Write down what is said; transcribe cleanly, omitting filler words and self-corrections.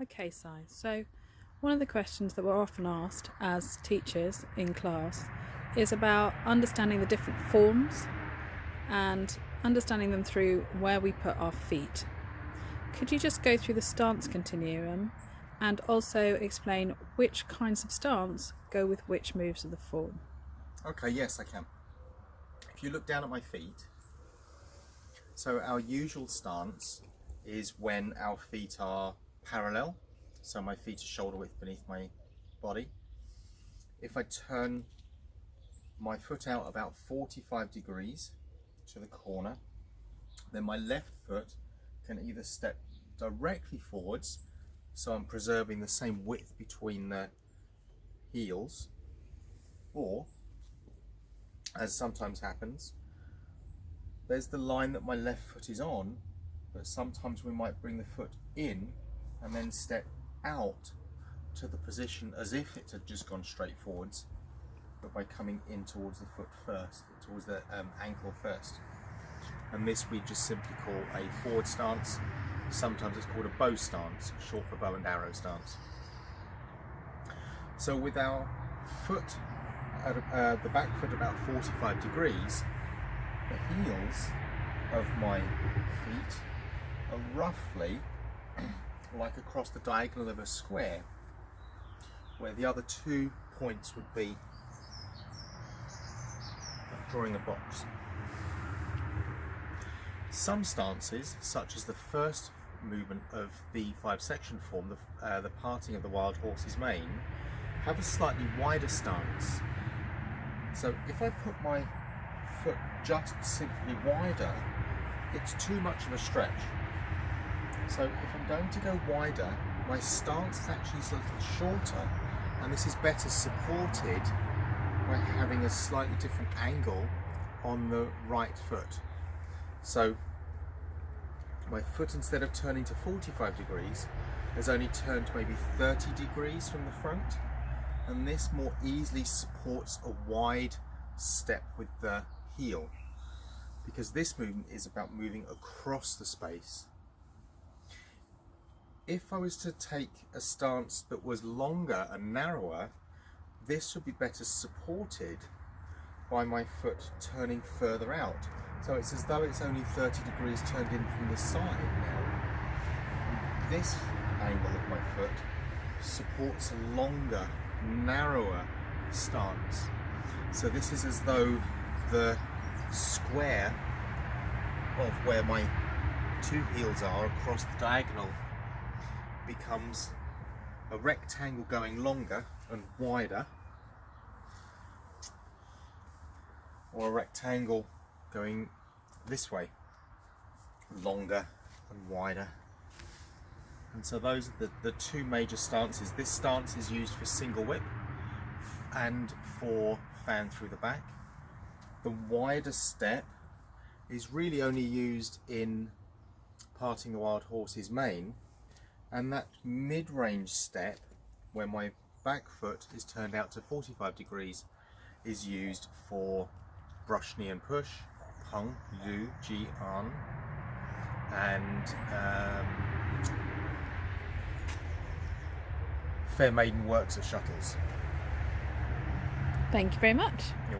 Okay, Si. So one of the questions that we're often asked as teachers in class is about understanding the different forms and understanding them through where we put our feet. Could you just go through the stance continuum and also explain which kinds of stance go with which moves of the form? Okay, yes, I can. If you look down at my feet, so our usual stance is when our feet are parallel, so my feet are shoulder width beneath my body. If I turn my foot out about 45 degrees to the corner, then my left foot can either step directly forwards, so I'm preserving the same width between the heels, or, as sometimes happens, there's the line that my left foot is on, but sometimes we might bring the foot in and then step out to the position as if it had just gone straight forwards, but by coming in towards the foot first, towards the ankle first. And this we just simply call a forward stance. Sometimes it's called a bow stance, short for bow and arrow stance. So with our foot, the back foot about 45 degrees, the heels of my feet are roughly like across the diagonal of a square, where the other 2 points would be drawing a box. Some stances, such as the first movement of the 5-section form, the parting of the wild horse's mane, have a slightly wider stance. So if I put my foot just simply wider, it's too much of a stretch. So if I'm going to go wider, my stance is actually a little shorter, and this is better supported by having a slightly different angle on the right foot. So my foot, instead of turning to 45 degrees, has only turned to maybe 30 degrees from the front, and this more easily supports a wide step with the heel, because this movement is about moving across the space. If I was to take a stance that was longer and narrower, this would be better supported by my foot turning further out. So it's as though it's only 30 degrees turned in from the side now. This angle of my foot supports a longer, narrower stance. So this is as though the square of where my 2 heels are across the diagonal becomes a rectangle going longer and wider, or a rectangle going this way, longer and wider. And so those are the 2 major stances. This stance is used for single whip and for fan through the back. The wider step is really only used in parting the wild horse's mane, and that mid-range step, where my back foot is turned out to 45 degrees, is used for brush, knee and push, pung, lu, ji, an, and fair maiden works at shuttles. Thank you very much.